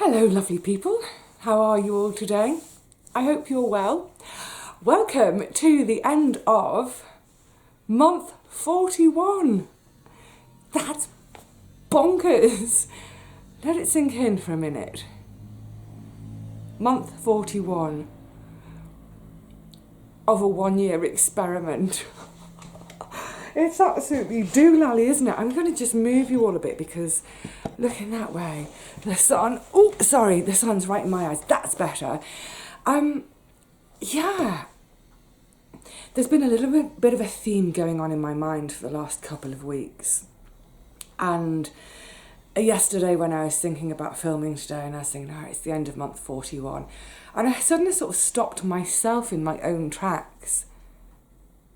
Hello lovely people, how are you all today? I hope you're well. Welcome to the end of month 41. That's bonkers. Let it sink in for a minute. Month 41 of a 1-year experiment. It's absolutely doolally, isn't it? I'm going to just move you all a bit because looking that way, the sun, the sun's right in my eyes. That's better. Yeah. There's been a little bit of a theme going on in my mind for the last couple of weeks. And yesterday when I was thinking about filming today and I was thinking, it's the end of month 41. And I suddenly sort of stopped myself in my own tracks.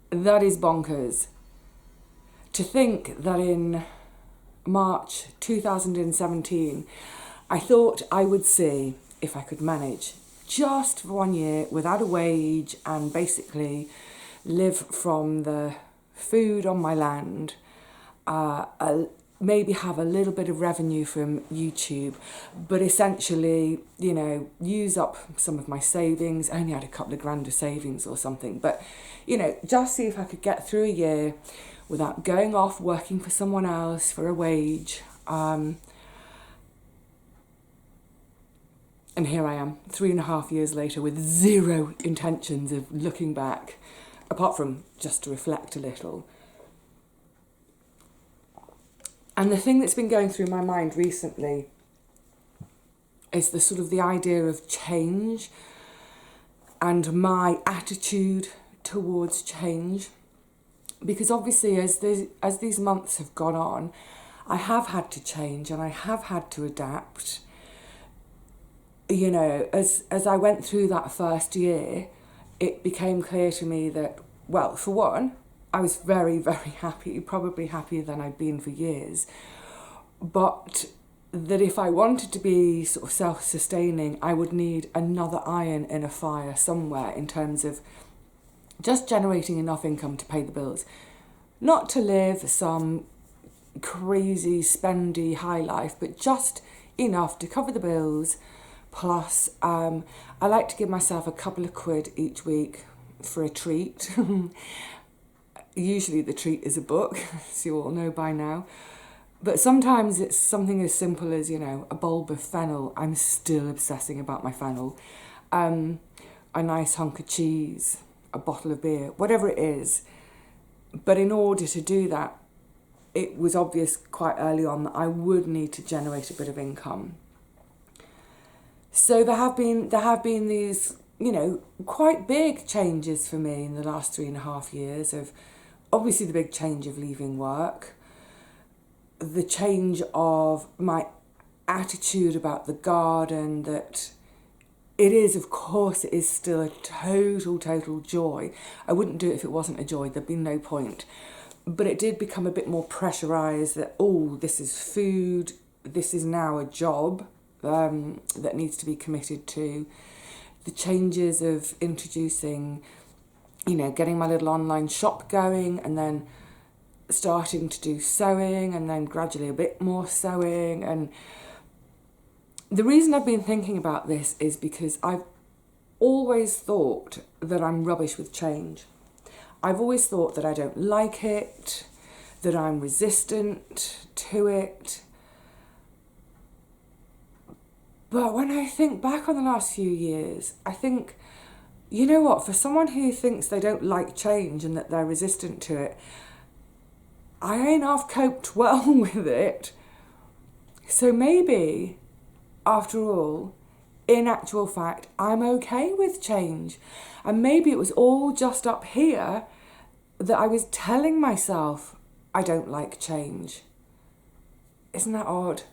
That is bonkers. To think that in March 2017, I thought I would see if I could manage just for 1 year without a wage and basically live from the food on my land, maybe have a little bit of revenue from YouTube, but essentially, use up some of my savings. I only had a couple of grand of savings or something, but, just see if I could get through a year without going off working for someone else for a wage. And here I am, 3.5 years later, with zero intentions of looking back, apart from just to reflect a little. And the thing that's been going through my mind recently is the idea of change and my attitude towards change. Because obviously as these months have gone on, I have had to change and I have had to adapt. As I went through that first year, it became clear to me that, well, for one, I was very, very happy, probably happier than I'd been for years. But that if I wanted to be sort of self-sustaining, I would need another iron in a fire somewhere in terms of just generating enough income to pay the bills. Not to live some crazy, spendy high life, but just enough to cover the bills. Plus, I like to give myself a couple of quid each week for a treat. Usually the treat is a book, as you all know by now. But sometimes it's something as simple as, a bulb of fennel. I'm still obsessing about my fennel. A nice hunk of cheese, a bottle of beer, whatever it is. But in order to do that, it was obvious quite early on that I would need to generate a bit of income. So there have been these, quite big changes for me in the last 3.5 years of obviously the big change of leaving work, the change of my attitude about the garden, that it is still a total joy. I wouldn't do it if it wasn't a joy. There'd be no point. But it did become a bit more pressurised that, this is food. This is now a job that needs to be committed to. The changes of introducing, getting my little online shop going and then starting to do sewing and then gradually a bit more sewing. And the reason I've been thinking about this is because I've always thought that I'm rubbish with change. I've always thought that I don't like it, that I'm resistant to it. But when I think back on the last few years, I think, for someone who thinks they don't like change and that they're resistant to it, I ain't half coped well with it. So maybe, after all, in actual fact, I'm okay with change. And maybe it was all just up here that I was telling myself I don't like change. Isn't that odd?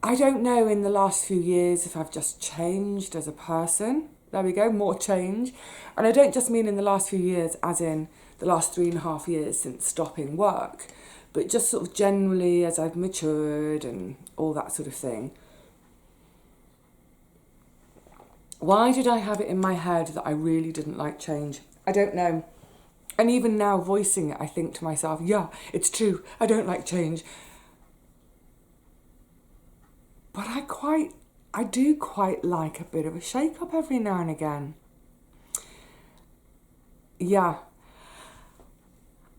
I don't know in the last few years if I've just changed as a person. There we go, more change. And I don't just mean in the last few years as in the last 3.5 years since stopping work, but just sort of generally as I've matured and all that sort of thing. Why did I have it in my head that I really didn't like change? I don't know. And even now voicing it, I think to myself, yeah, it's true, I don't like change. But I do quite like a bit of a shake-up every now and again. Yeah.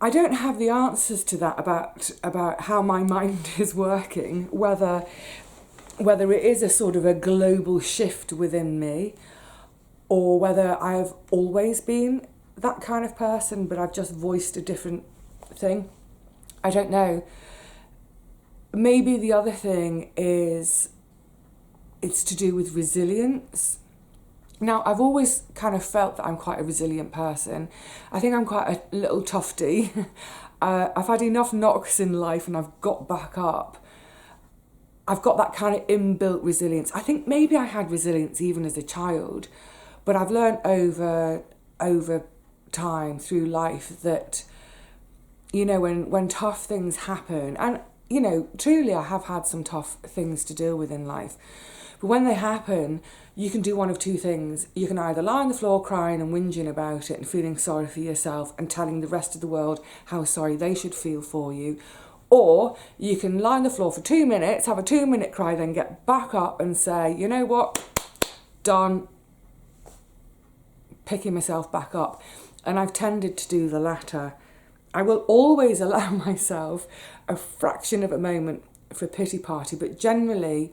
I don't have the answers to that about how my mind is working, whether it is a sort of a global shift within me, or whether I've always been that kind of person, but I've just voiced a different thing. I don't know. Maybe the other thing is it's to do with resilience. Now, I've always kind of felt that I'm quite a resilient person. I think I'm quite a little tofty. I've had enough knocks in life and I've got back up. I've got that kind of inbuilt resilience. I think maybe I had resilience even as a child, but I've learned over time through life that, you know, when tough things happen, and, you know, truly I have had some tough things to deal with in life, but when they happen, you can do one of two things. You can either lie on the floor crying and whinging about it and feeling sorry for yourself and telling the rest of the world how sorry they should feel for you, or you can lie on the floor for 2 minutes, have a 2-minute cry, then get back up and say, you know what, done, picking myself back up. And I've tended to do the latter. I will always allow myself a fraction of a moment for a pity party, but generally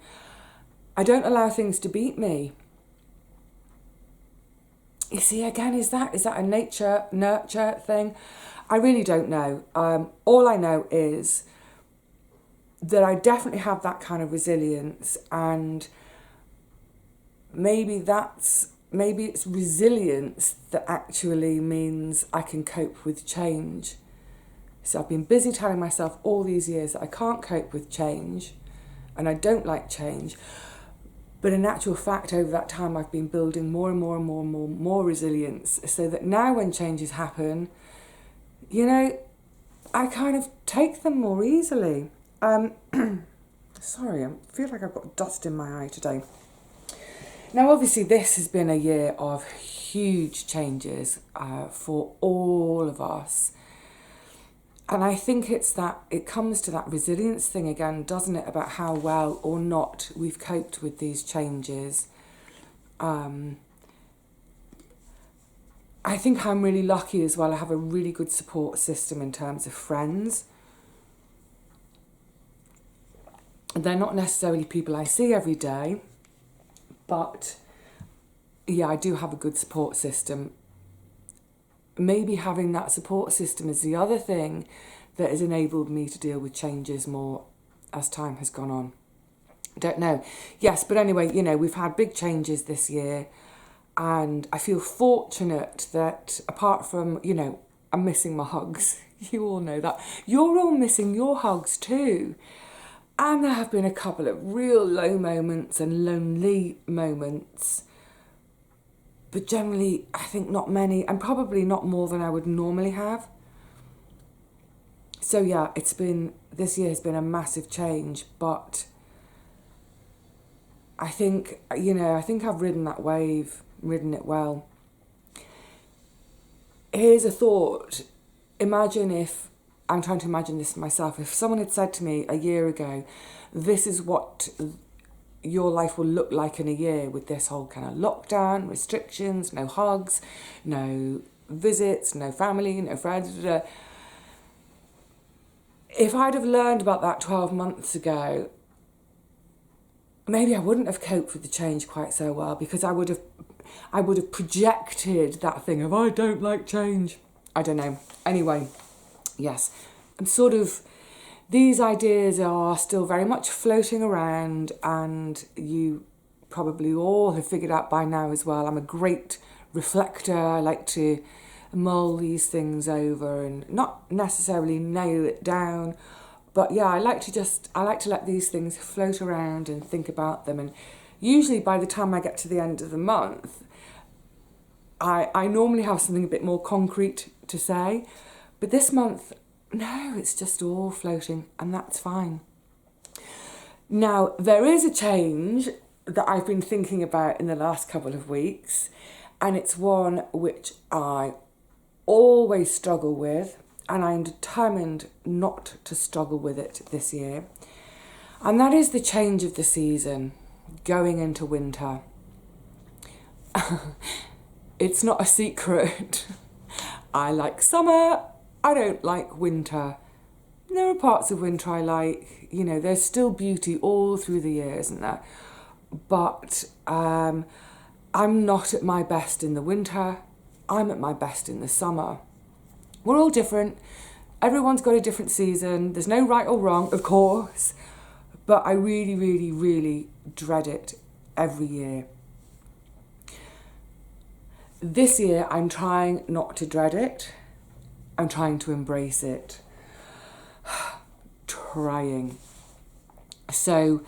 I don't allow things to beat me. You see, again, is that a nature-nurture thing? I really don't know. All I know is that I definitely have that kind of resilience, and maybe it's resilience that actually means I can cope with change. So I've been busy telling myself all these years that I can't cope with change and I don't like change. But in actual fact, over that time, I've been building more and more resilience, so that now when changes happen, you know, I kind of take them more easily. Sorry, I feel like I've got dust in my eye today. Now, obviously, this has been a year of huge changes for all of us. And I think it comes to that resilience thing again, doesn't it, about how well or not we've coped with these changes. I think I'm really lucky as well. I have a really good support system in terms of friends. They're not necessarily people I see every day, but yeah, I do have a good support system. Maybe having that support system is the other thing that has enabled me to deal with changes more as time has gone on. Don't know. Yes, but anyway, you know, we've had big changes this year, and I feel fortunate that apart from, you know, I'm missing my hugs. You all know that. You're all missing your hugs too. And there have been a couple of real low moments and lonely moments. But generally, I think not many, and probably not more than I would normally have. So yeah, this year has been a massive change, but I think I've ridden that wave, ridden it well. Here's a thought. Imagine if, I'm trying to imagine this myself, if someone had said to me a year ago, this is what your life will look like in a year with this whole kind of lockdown, restrictions, no hugs, no visits, no family, no friends. If I'd have learned about that 12 months ago, maybe I wouldn't have coped with the change quite so well, because I would have projected that thing of I don't like change. I don't know. Anyway, yes, these ideas are still very much floating around, and you probably all have figured out by now as well, I'm a great reflector. I like to mull these things over and not necessarily nail it down, but yeah, I like to let these things float around and think about them. And usually by the time I get to the end of the month, I normally have something a bit more concrete to say, but this month, no, it's just all floating, and that's fine. Now, there is a change that I've been thinking about in the last couple of weeks, and it's one which I always struggle with, and I'm determined not to struggle with it this year. And that is the change of the season, going into winter. It's not a secret. I like summer, I don't like winter. There are parts of winter I like, you know, there's still beauty all through the year, isn't there? But I'm not at my best in the winter, I'm at my best in the summer. We're all different, everyone's got a different season, there's no right or wrong, of course, but I really, really, really dread it every year. This year, I'm trying not to dread it. I'm trying to embrace it. Trying. So,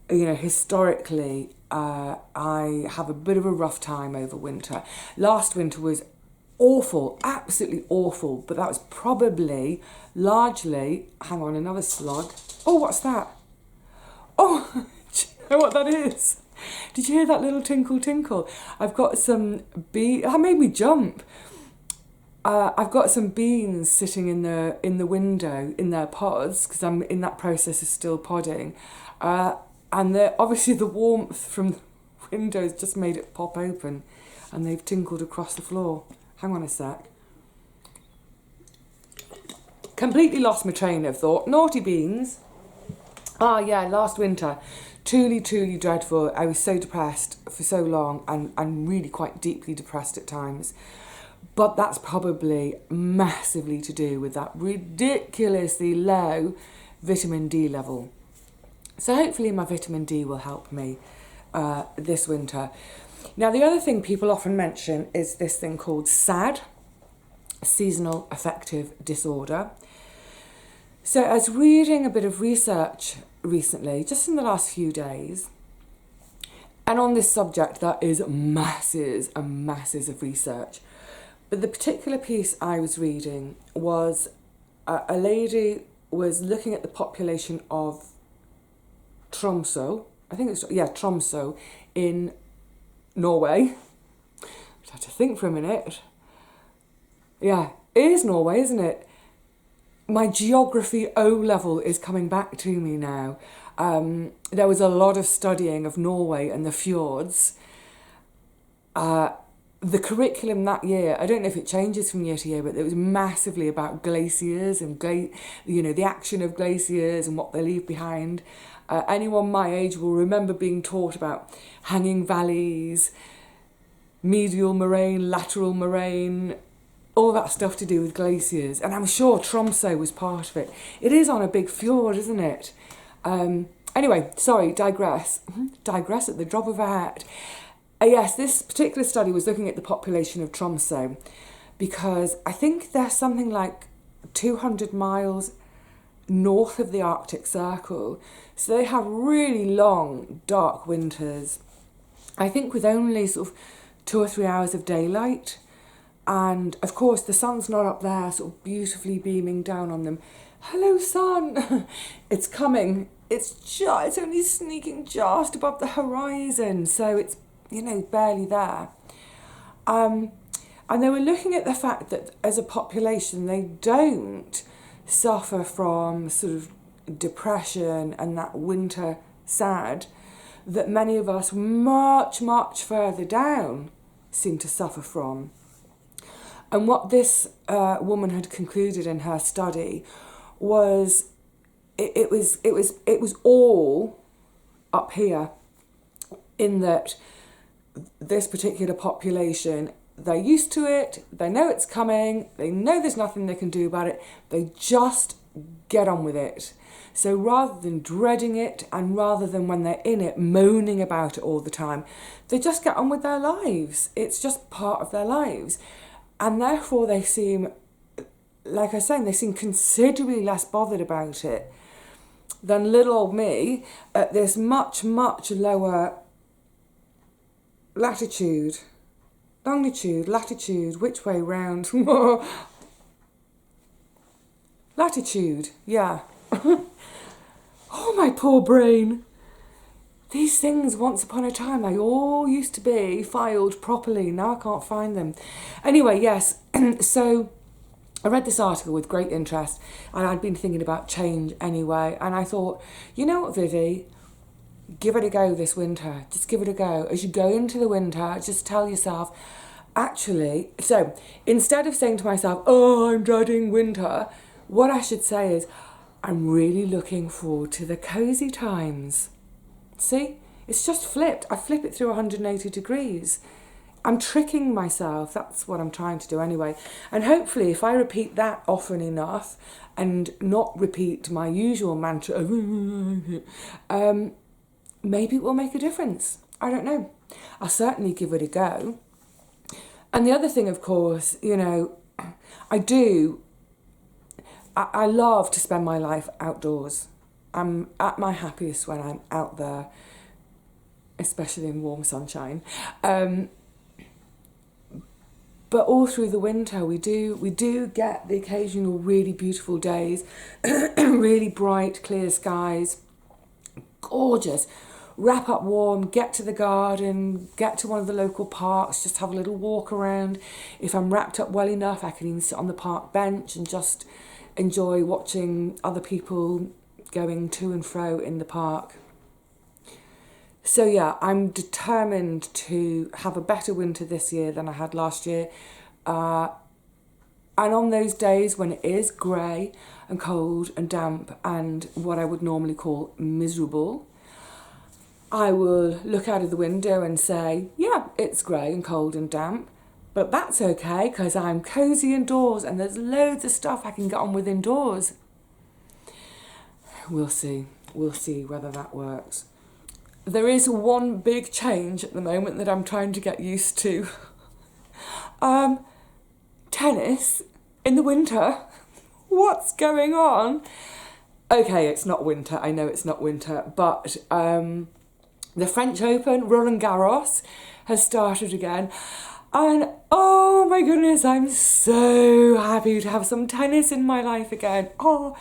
you know, historically, I have a bit of a rough time over winter. Last winter was awful, absolutely awful, but that was probably largely, hang on, another slug. Oh, what's that? Oh, do you know what that is? Did you hear that little tinkle tinkle? I've got some that made me jump. I've got some beans sitting in the window in their pods because I'm in that process of still podding, and obviously the warmth from the windows just made it pop open, and they've tinkled across the floor. Hang on a sec. Completely lost my train of thought. Naughty beans. Ah, yeah, last winter. Truly, truly dreadful. I was so depressed for so long and really quite deeply depressed at times. But that's probably massively to do with that ridiculously low vitamin D level. So hopefully my vitamin D will help me this winter. Now, the other thing people often mention is this thing called SAD, seasonal affective disorder. So I was reading a bit of research recently, just in the last few days, and on this subject there is masses and masses of research. But the particular piece I was reading was a lady was looking at the population of Tromsø, Tromsø in Norway. I had to think for a minute. Yeah, it is Norway, isn't it? My geography O level is coming back to me now. There was a lot of studying of Norway and the fjords. The curriculum that year, I don't know if it changes from year to year, but it was massively about glaciers and the action of glaciers and what they leave behind. Anyone my age will remember being taught about hanging valleys, medial moraine, lateral moraine, all that stuff to do with glaciers. And I'm sure Tromsø was part of it. It is on a big fjord, isn't it? Anyway, sorry, digress. Digress at the drop of a hat. Yes, this particular study was looking at the population of Tromsø because I think they're something like 200 miles north of the Arctic Circle. So they have really long, dark winters. I think with only sort of 2 or 3 hours of daylight. And of course, the sun's not up there, sort of beautifully beaming down on them. Hello, sun! It's coming. It's only sneaking just above the horizon, so it's, barely there. And they were looking at the fact that as a population, they don't suffer from sort of depression and that winter sad that many of us much, much further down seem to suffer from. And what this woman had concluded in her study was it was all up here, in that this particular population, they're used to it, they know it's coming, they know there's nothing they can do about it, they just get on with it. So rather than dreading it, and rather than when they're in it moaning about it all the time, they just get on with their lives. It's just part of their lives. And therefore they seem, like I was saying, they seem considerably less bothered about it than little old me at this much, much lower latitude, which way round? Latitude, yeah. Oh, my poor brain. These things, once upon a time, they all used to be filed properly. Now I can't find them. Anyway, yes, so I read this article with great interest, and I'd been thinking about change anyway, and I thought, you know what, Vivi, give it a go this winter. Just give it a go. As you go into the winter, just tell yourself, actually, so instead of saying to myself, oh, I'm dreading winter, what I should say is, I'm really looking forward to the cozy times. See, it's just flipped. I flip it through 180 degrees. I'm tricking myself. That's what I'm trying to do anyway. And hopefully, if I repeat that often enough and not repeat my usual mantra of maybe it will make a difference. I don't know. I'll certainly give it a go. And the other thing, of course, you know, I love to spend my life outdoors. I'm at my happiest when I'm out there, especially in warm sunshine. But all through the winter, we do get the occasional really beautiful days, really bright, clear skies, gorgeous. Wrap up warm, get to the garden, get to one of the local parks, just have a little walk around. If I'm wrapped up well enough, I can even sit on the park bench and just enjoy watching other people going to and fro in the park. So yeah, I'm determined to have a better winter this year than I had last year. And on those days when it is grey and cold and damp and what I would normally call miserable, I will look out of the window and say, yeah, it's grey and cold and damp, but that's okay because I'm cosy indoors and there's loads of stuff I can get on with indoors. We'll see whether that works. There is one big change at the moment that I'm trying to get used to. Tennis in the winter. What's going on? Okay, it's not winter. I know it's not winter, but the French Open, Roland Garros, has started again. And oh my goodness, I'm so happy to have some tennis in my life again. Oh,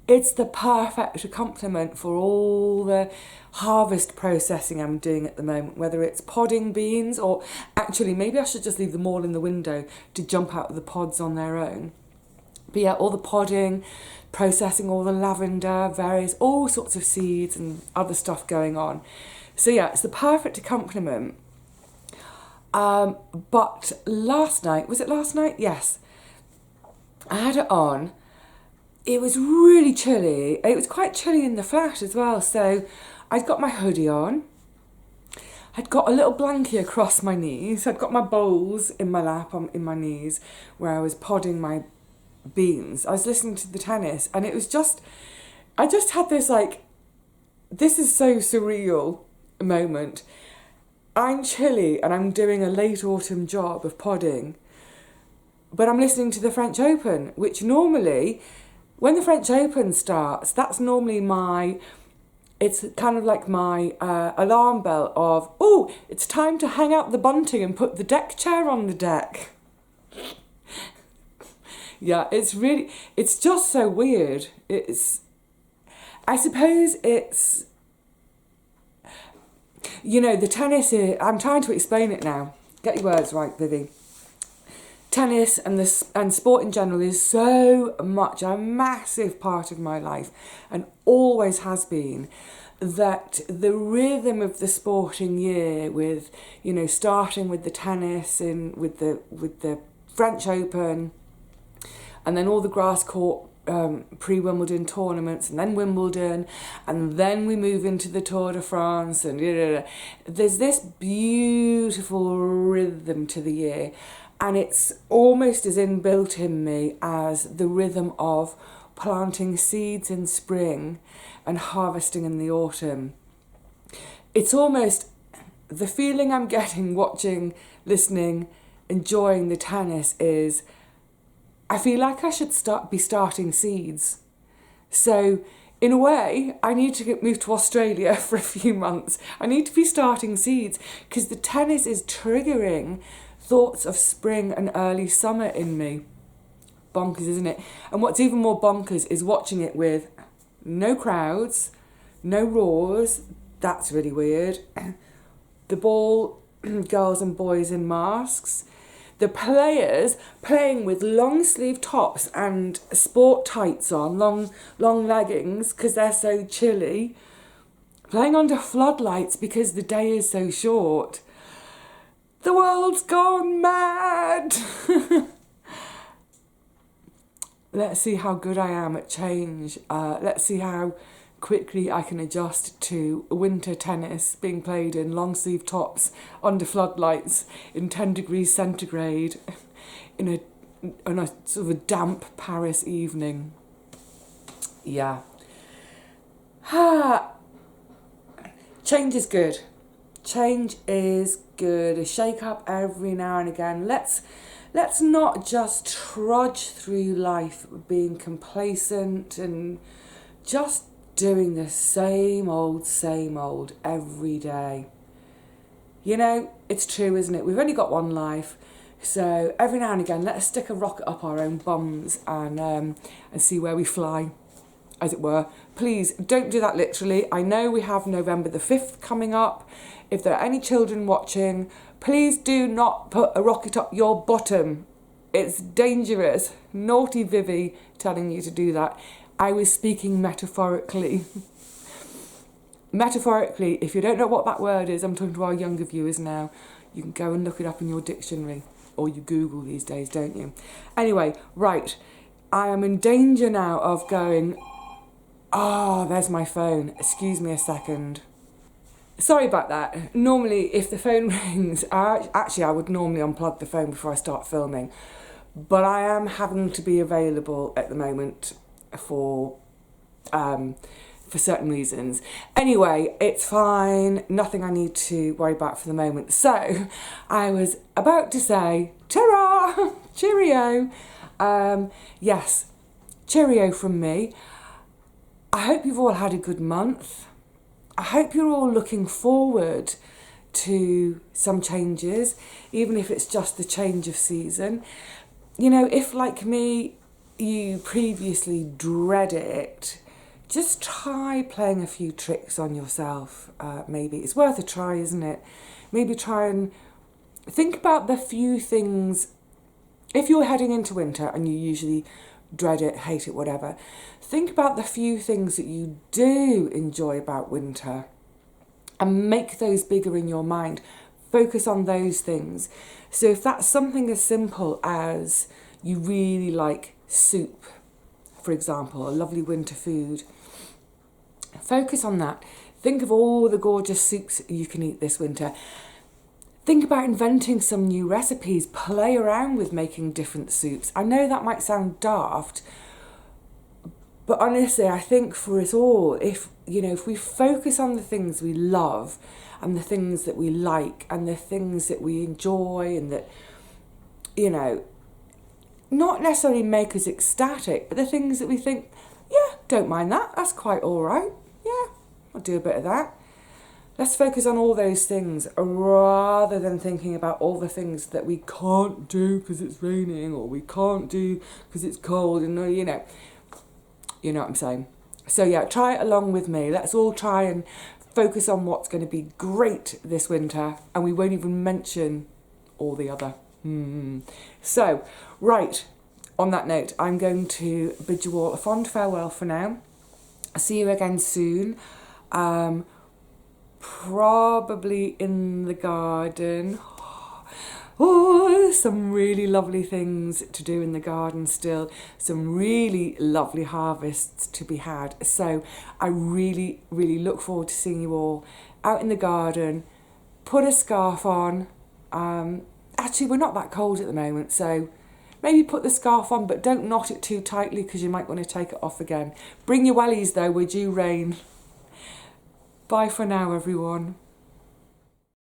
it's the perfect accompaniment for all the harvest processing I'm doing at the moment, whether it's podding beans or actually maybe I should just leave them all in the window to jump out of the pods on their own. But yeah, all the podding, processing all the lavender, all sorts of seeds and other stuff going on. So yeah, it's the perfect accompaniment. But last night, was it last night? Yes. I had it on. It was really chilly. It was quite chilly in the flat as well. So I'd got my hoodie on. I'd got a little blankie across my knees. I'd got my bowls in my lap, in my knees, where I was podding my beans. I was listening to the tennis and it was just, I just had this like, this is so surreal moment. I'm chilly and I'm doing a late autumn job of podding, but I'm listening to the French Open, which normally, when the French Open starts, that's normally it's kind of like my alarm bell of, oh, it's time to hang out the bunting and put the deck chair on the deck. Yeah, it's just so weird. I suppose it's, you know, the tennis is, I'm trying to explain it now. Get your words right, Vivi. Tennis and sport in general is so much a massive part of my life and always has been, that the rhythm of the sporting year with, you know, starting with the tennis and with the French Open and then all the grass court pre-Wimbledon tournaments and then Wimbledon and then we move into the Tour de France and there's this beautiful rhythm to the year. And it's almost as inbuilt in me as the rhythm of planting seeds in spring and harvesting in the autumn. It's almost the feeling I'm getting watching, listening, enjoying the tennis is I feel like I should be starting seeds. So in a way, I need to move to Australia for a few months. I need to be starting seeds because the tennis is triggering thoughts of spring and early summer in me. Bonkers, isn't it? And what's even more bonkers is watching it with no crowds, no roars. That's really weird. The ball girls and boys in masks. the players playing with long sleeve tops and sport tights on, long leggings because they're so chilly, playing under floodlights because the day is so short. The world's gone mad. Let's see how good I am at change. Let's see how quickly I can adjust to winter tennis being played in long sleeve tops under floodlights in 10 degrees centigrade on a sort of a damp Paris evening. Yeah. Change is good. Change is good. A shake up every now and again. Let's not just trudge through life being complacent and just doing the same old every day. You know, it's true, isn't it? We've only got one life, so every now and again, let's stick a rocket up our own bums and see where we fly, as it were. Please don't do that literally. I know we have November the 5th coming up. If there are any children watching, please do not put a rocket up your bottom. It's dangerous. Naughty Vivi telling you to do that. I was speaking metaphorically. Metaphorically, if you don't know what that word is, I'm talking to our younger viewers now, you can go and look it up in your dictionary, or you Google these days, don't you? Anyway, right, I am in danger now of going, there's my phone, excuse me a second. Sorry about that. Normally, if the phone rings, I would normally unplug the phone before I start filming, but I am having to be available at the moment for certain reasons. Anyway, it's fine, nothing I need to worry about for the moment. So, I was about to say, ta-ra, cheerio. Yes, cheerio from me. I hope you've all had a good month. I hope you're all looking forward to some changes, even if it's just the change of season. You know, if like me, you previously dread it, just try playing a few tricks on yourself, maybe. It's worth a try, isn't it? Maybe try and think about the few things, if you're heading into winter and you usually dread it, hate it, whatever, think about the few things that you do enjoy about winter and make those bigger in your mind. Focus on those things. So if that's something as simple as you really like soup, for example, a lovely winter food, focus on that. Think of all the gorgeous soups you can eat this winter. Think about inventing some new recipes. Play around with making different soups. I know that might sound daft, but honestly, I think for us all, if we focus on the things we love and the things that we like and the things that we enjoy and that, not necessarily make us ecstatic, but the things that we think, yeah, don't mind that, that's quite all right. Yeah, I'll do a bit of that. Let's focus on all those things rather than thinking about all the things that we can't do because it's raining or we can't do because it's cold and you know what I'm saying. So yeah, try it along with me. Let's all try and focus on what's going to be great this winter, and we won't even mention all the other. So, right, on that note, I'm going to bid you all a fond farewell for now. I'll see you again soon. Probably in the garden. Some really lovely things to do in the garden still. Some really lovely harvests to be had. So I really, really look forward to seeing you all out in the garden. Put a scarf on. Actually, we're not that cold at the moment, so maybe put the scarf on, but don't knot it too tightly because you might want to take it off again. Bring your wellies though, we're due rain. Bye for now, everyone.